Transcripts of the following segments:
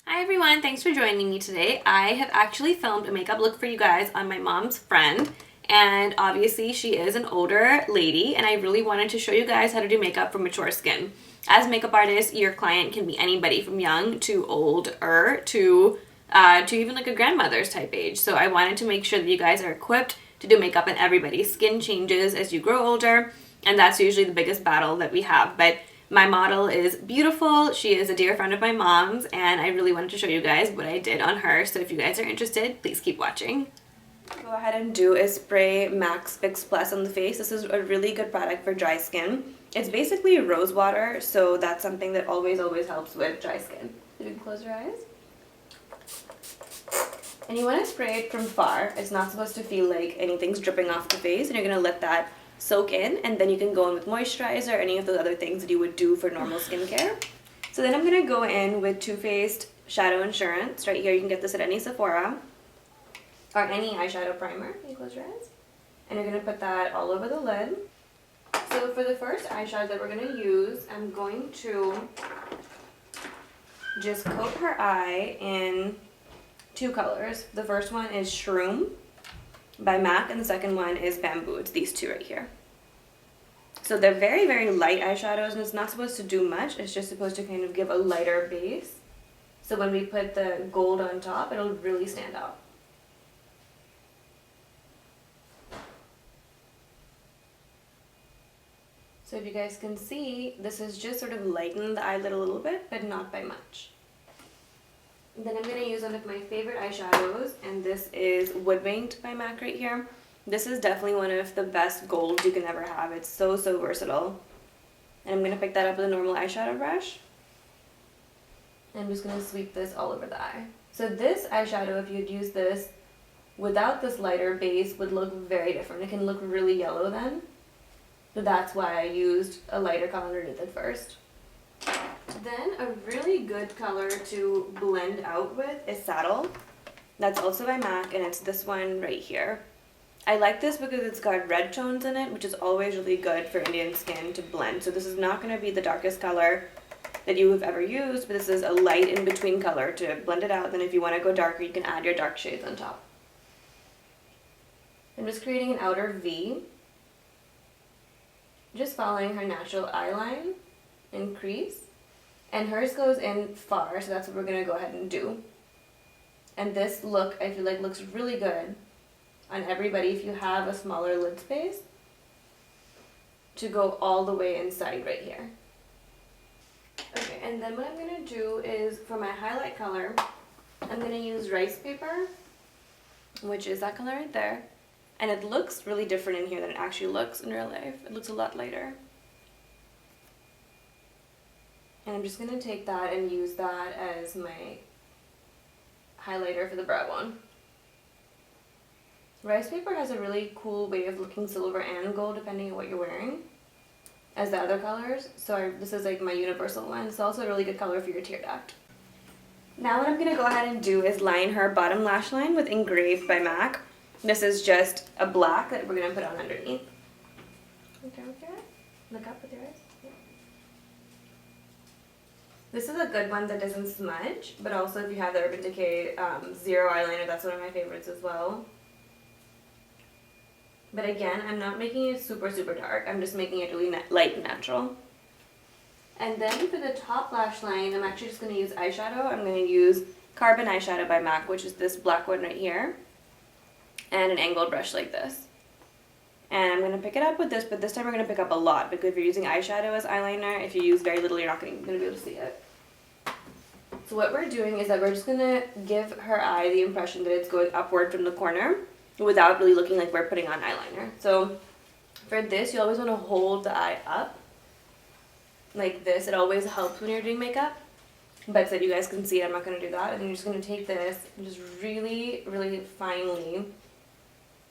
Hi everyone, thanks for joining me today. I have actually filmed a makeup look for you guys on my mom's friend, and obviously she is an older lady, and I really wanted to show you guys how to do makeup for mature skin. As makeup artists, your client can be anybody from young to older to even like a grandmother's type age. So I wanted to make sure that you guys are equipped to do makeup on everybody. Skin changes as you grow older, and that's usually the biggest battle that we have. But my model is beautiful. She is a dear friend of my mom's, and I really wanted to show you guys what I did on her. So if you guys are interested, please keep watching. Go ahead and do is spray Max Fix Plus on the face. This is a really good product for dry skin. It's basically rose water, so that's something that always helps with dry skin. You can close your eyes. And you want to spray it from far. It's not supposed to feel like anything's dripping off the face, and you're going to let that soak in, and then you can go in with moisturizer or any of those other things that you would do for normal skincare. So then I'm going to go in with Too Faced Shadow Insurance. Right here, you can get this at any Sephora or any eyeshadow primer. Can you close your eyes? And you're going to put that all over the lid. So for the first eyeshadow that we're going to use, I'm going to just coat her eye in two colors. The first one is Shroom by MAC, and the second one is Bamboo. It's these two right here. So they're very light eyeshadows, and it's not supposed to do much. It's just supposed to kind of give a lighter base. So when we put the gold on top, it'll really stand out. So if you guys can see, this is just sort of lighten the eyelid a little bit, but not by much. Then I'm going to use one of my favorite eyeshadows, and this is Wood Paint by MAC right here. This is definitely one of the best golds you can ever have. It's so versatile. And I'm going to pick that up with a normal eyeshadow brush. And I'm just going to sweep this all over the eye. So this eyeshadow, if you'd use this without this lighter base, would look very different. It can look really yellow then. So that's why I used a lighter color underneath it first. Then a really good color to blend out with is Saddle. That's also by MAC, and it's this one right here. I like this because it's got red tones in it, which is always really good for Indian skin to blend. So this is not going to be the darkest color that you have ever used, but this is a light in-between color to blend it out. Then if you want to go darker, you can add your dark shades on top. I'm just creating an outer V. Just following her natural eye line and crease. And hers goes in far, so that's what we're going to go ahead and do. And this look, I feel like, looks really good on everybody if you have a smaller lid space to go all the way inside right here. Okay, and then what I'm going to do is, for my highlight color, I'm going to use Rice Paper, which is that color right there. And it looks really different in here than it actually looks in real life. It looks a lot lighter. And I'm just going to take that and use that as my highlighter for the brow bone. Rice Paper has a really cool way of looking silver and gold depending on what you're wearing as the other colors. So this is like my universal one. It's also a really good color for your tear duct. Now what I'm going to go ahead and do is line her bottom lash line with Engraved by MAC. This is just a black that we're going to put on underneath. Okay, with your eyes? Look up with your eyes. This is a good one that doesn't smudge, but also if you have the Urban Decay Zero eyeliner, that's one of my favorites as well. But again, I'm not making it super dark. I'm just making it really light and natural. And then for the top lash line, I'm actually just going to use eyeshadow. I'm going to use Carbon Eyeshadow by MAC, which is this black one right here, and an angled brush like this. And I'm going to pick it up with this, but this time we're going to pick up a lot, because if you're using eyeshadow as eyeliner, if you use very little, you're not going to be able to see it. So what we're doing is that we're just going to give her eye the impression that it's going upward from the corner without really looking like we're putting on eyeliner. So for this, you always want to hold the eye up like this. It always helps when you're doing makeup. But so that you guys can see it, I'm not going to do that. And you're just going to take this and just really finely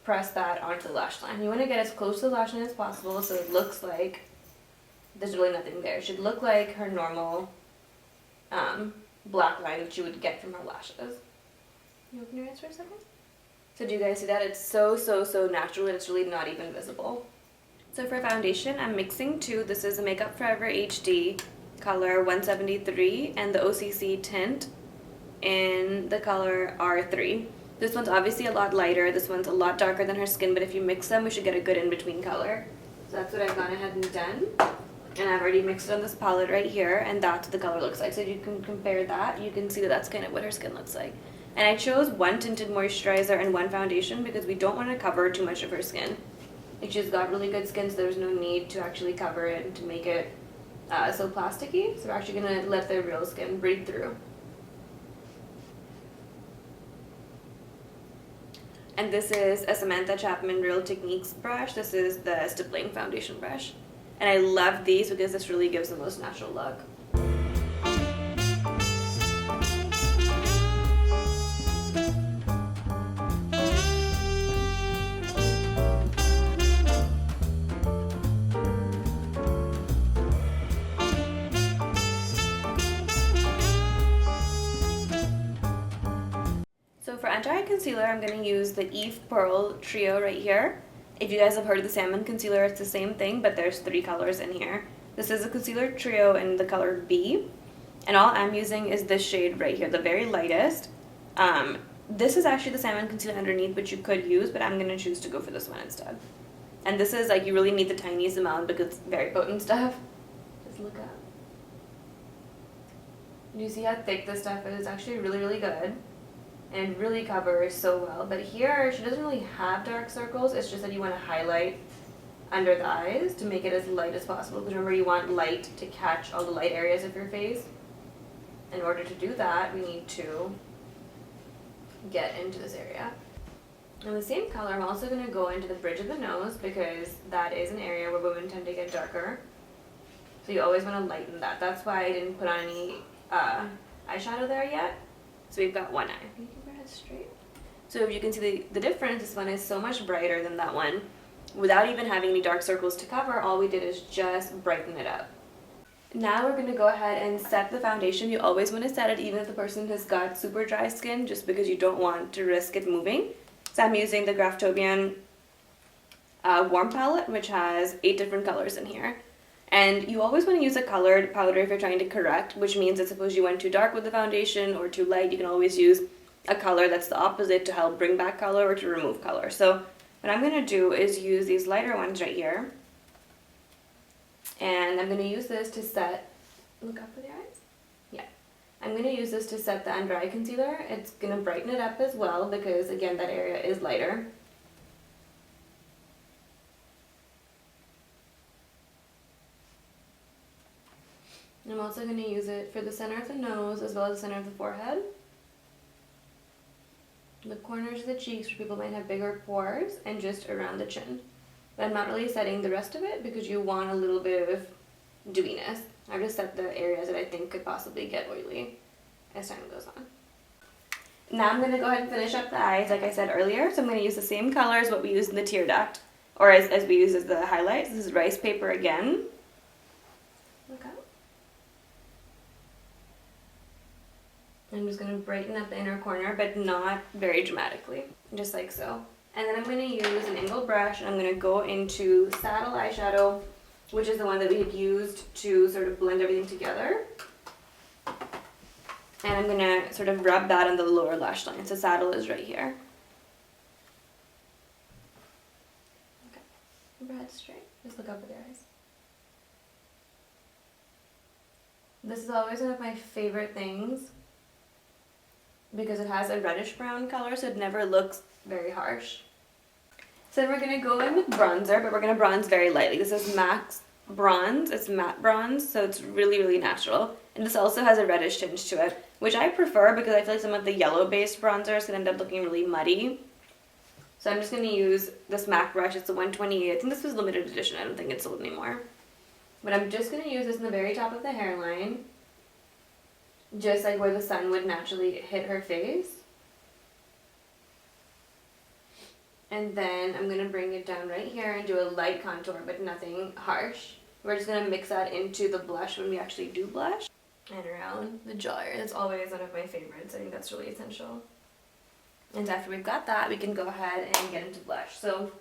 press that onto the lash line. You want to get as close to the lash line as possible so it looks like there's really nothing there. It should look like her normal black line that you would get from her lashes. You open your eyes for a second? So do you guys see that? It's so natural, and it's really not even visible. So for foundation, I'm mixing two. This is a Makeup Forever HD color 173 and the OCC tint in the color R3. This one's obviously a lot lighter, this one's a lot darker than her skin, but if you mix them, we should get a good in-between color. So that's what I've gone ahead and done. And I've already mixed it on this palette right here, and that's what the color looks like. So you can compare that, you can see that that's kind of what her skin looks like. And I chose one tinted moisturizer and one foundation because we don't want to cover too much of her skin. Like, she's got really good skin, so there's no need to actually cover it and to make it so plasticky. So we're actually going to let the real skin breathe through. And this is a Samantha Chapman Real Techniques brush. This is the stippling foundation brush. And I love these because this really gives the most natural look. So for under-eye concealer, I'm going to use the Eve Pearl Trio right here. If you guys have heard of the Salmon Concealer, it's the same thing, but there's 3 colors in here. This is a concealer trio in the color B. And all I'm using is this shade right here, the very lightest. This is actually the Salmon Concealer underneath, which you could use, but I'm going to choose to go for this one instead. And this is, like, you really need the tiniest amount because it's very potent stuff. Just look up. Do you see how thick this stuff is? It's actually really, really good. And it really covers so well. But here, she doesn't really have dark circles. It's just that you want to highlight under the eyes to make it as light as possible. Because remember, you want light to catch all the light areas of your face. In order to do that, we need to get into this area. In the same color, I'm also going to go into the bridge of the nose because that is an area where women tend to get darker. So you always want to lighten that. That's why I didn't put on any eyeshadow there yet. So we've got one eye. Can you keep your head straight? So if you can see the difference, this one is so much brighter than that one. Without even having any dark circles to cover, all we did is just brighten it up. Now we're going to go ahead and set the foundation. You always want to set it even if the person has got super dry skin, just because you don't want to risk it moving. So I'm using the Graftobian Warm Palette, which has 8 different colors in here. And you always want to use a colored powder if you're trying to correct, which means that suppose you went too dark with the foundation or too light, you can always use a color that's the opposite to help bring back color or to remove color. So what I'm going to do is use these lighter ones right here. And I'm going to use this to set, look up with your eyes? Yeah. I'm going to use this to set the under eye concealer. It's going to brighten it up as well because, again, that area is lighter. I'm also going to use it for the center of the nose as well as the center of the forehead. The corners of the cheeks where people might have bigger pores and just around the chin. But I'm not really setting the rest of it because you want a little bit of dewiness. I've just set the areas that I think could possibly get oily as time goes on. Now I'm going to go ahead and finish up the eyes like I said earlier. So I'm going to use the same color as what we used in the tear duct, or as we use as the highlights. This is Rice Paper again. Look up. I'm just going to brighten up the inner corner, but not very dramatically, just like so. And then I'm going to use an angled brush, and I'm going to go into Saddle eyeshadow, which is the one that we had used to sort of blend everything together. And I'm going to sort of rub that on the lower lash line. So Saddle is right here. Okay, keep your head straight. Just look up with your eyes. This is always one of my favorite things, because it has a reddish brown color, so it never looks very harsh. So then we're going to go in with bronzer, but we're going to bronze very lightly. This is MAC Bronze. It's matte bronze, so it's really, really natural. And this also has a reddish tinge to it, which I prefer because I feel like some of the yellow-based bronzers can end up looking really muddy. So I'm just going to use this MAC brush. It's a 128. I think this was limited edition. I don't think it's sold anymore. But I'm just going to use this in the very top of the hairline, just like where the sun would naturally hit her face. And then I'm going to bring it down right here and do a light contour, but nothing harsh. We're just going to mix that into the blush when we actually do blush. And around the jaw area. It's always one of my favorites. I think that's really essential. And after we've got that, we can go ahead and get into blush. So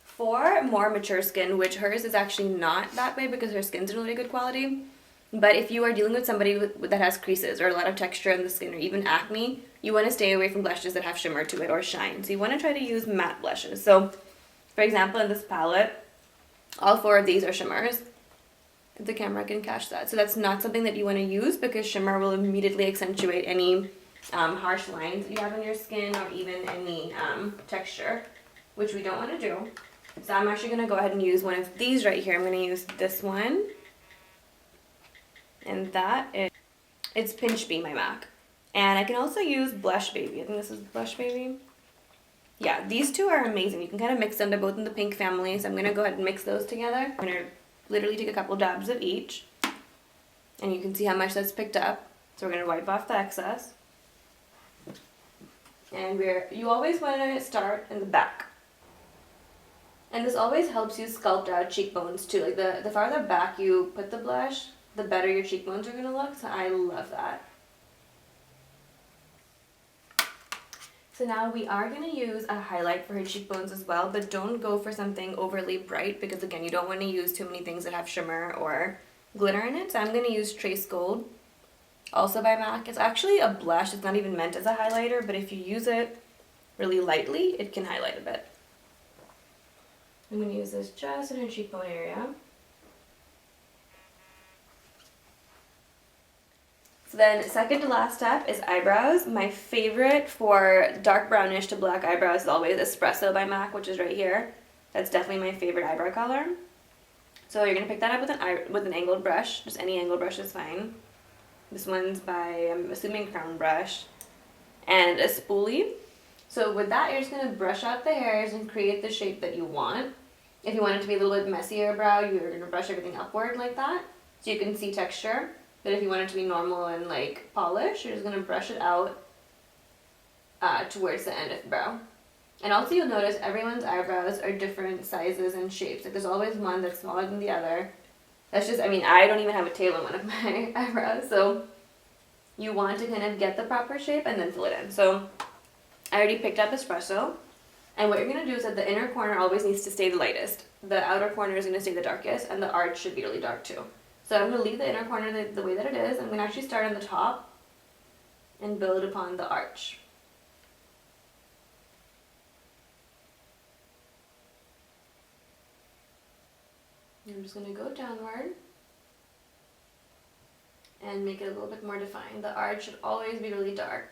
for more mature skin, which hers is actually not that way because her skin's in really good quality, But if you are dealing with somebody that has creases or a lot of texture in the skin or even acne, you want to stay away from blushes that have shimmer to it or shine. So you want to try to use matte blushes. So for example, in this palette, all 4 of these are shimmers. If the camera can catch that. So that's not something that you want to use because shimmer will immediately accentuate any harsh lines that you have on your skin or even any texture, which we don't want to do. So I'm actually going to go ahead and use one of these right here. I'm going to use this one. And it's Pinch Me by MAC. And I can also use Blush Baby. I think this is Blush Baby. Yeah, these 2 are amazing. You can kind of mix them. They're both in the pink family. So I'm going to go ahead and mix those together. I'm going to literally take a couple dabs of each. And you can see how much that's picked up. So we're going to wipe off the excess. And you always want to start in the back. And this always helps you sculpt out cheekbones too. Like the farther back you put the blush, the better your cheekbones are going to look. So I love that. So now we are going to use a highlight for her cheekbones as well, but don't go for something overly bright because again, you don't want to use too many things that have shimmer or glitter in it. So I'm going to use Trace Gold, also by MAC. It's actually a blush. It's not even meant as a highlighter, but if you use it really lightly, it can highlight a bit. I'm going to use this just in her cheekbone area. So then second to last step is eyebrows. My favorite for dark brownish to black eyebrows is always Espresso by MAC, which is right here. That's definitely my favorite eyebrow color. So you're going to pick that up with an angled brush. Just any angled brush is fine. This one's by, I'm assuming, Crown Brush. And a spoolie. So with that, you're just going to brush out the hairs and create the shape that you want. If you want it to be a little bit messier brow, you're going to brush everything upward like that, so you can see texture. But if you want it to be normal and like polished, you're just going to brush it out towards the end of the brow. And also you'll notice everyone's eyebrows are different sizes and shapes. Like there's always one that's smaller than the other. That's just, I mean, I don't even have a tail on one of my eyebrows, so you want to kind of get the proper shape and then fill it in. So I already picked up Espresso. And what you're going to do is that the inner corner always needs to stay the lightest. The outer corner is going to stay the darkest, and the arch should be really dark too. So I'm going to leave the inner corner the way that it is. I'm going to actually start on the top and build upon the arch. I'm just going to go downward and make it a little bit more defined. The arch should always be really dark.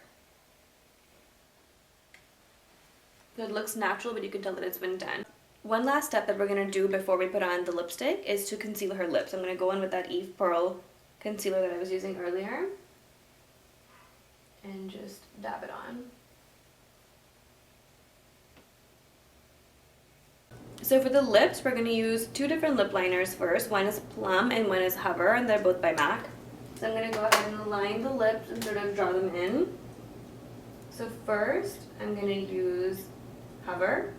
It looks natural, but you can tell that it's been done. One last step that we're going to do before we put on the lipstick is to conceal her lips. I'm going to go in with that Eve Pearl concealer that I was using earlier and just dab it on. So for the lips, we're going to use 2 different lip liners first. One is Plum and one is Hover, and they're both by MAC. So I'm going to go ahead and line the lips and sort of draw them in. So first, I'm going to use Hover.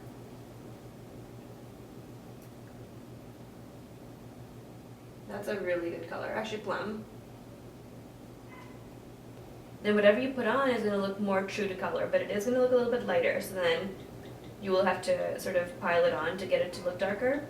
That's a really good color, actually Plum. Then whatever you put on is going to look more true to color, but it is going to look a little bit lighter, so then you will have to sort of pile it on to get it to look darker.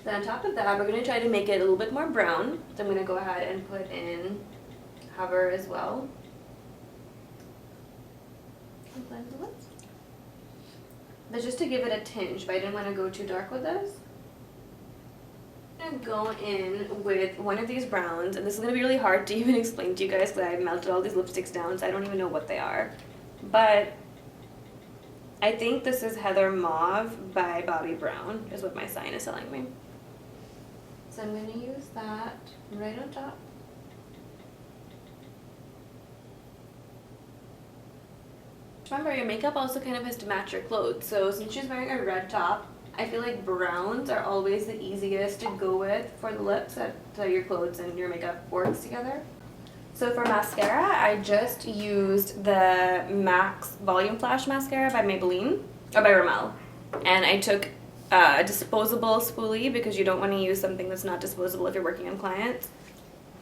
Then on top of that, we're going to try to make it a little bit more brown. So I'm going to go ahead and put in Hover as well. And blend the lips. That's just to give it a tinge, but I didn't want to go too dark with this. I'm going to go in with one of these browns, and this is going to be really hard to even explain to you guys because I've melted all these lipsticks down, so I don't even know what they are. But I think this is Heather Mauve by Bobbi Brown, is what my sign is telling me. So I'm going to use that right on top. Remember, your makeup also kind of has to match your clothes. So since she's wearing a red top, I feel like browns are always the easiest to go with for the lips so your clothes and your makeup works together. So for mascara, I just used the MAC's Volume Flash Mascara by Maybelline, or by Rimmel. And I took a disposable spoolie because you don't want to use something that's not disposable if you're working on clients.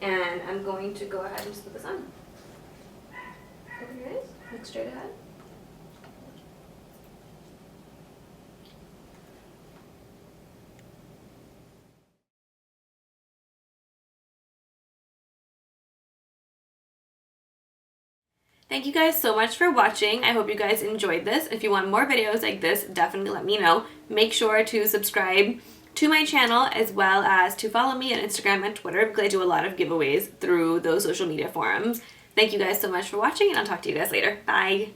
And I'm going to go ahead and just put this on. Open your eyes, look straight ahead. Thank you guys so much for watching. I hope you guys enjoyed this. If you want more videos like this, definitely let me know. Make sure to subscribe to my channel as well as to follow me on Instagram and Twitter because I do a lot of giveaways through those social media forums. Thank you guys so much for watching, and I'll talk to you guys later. Bye!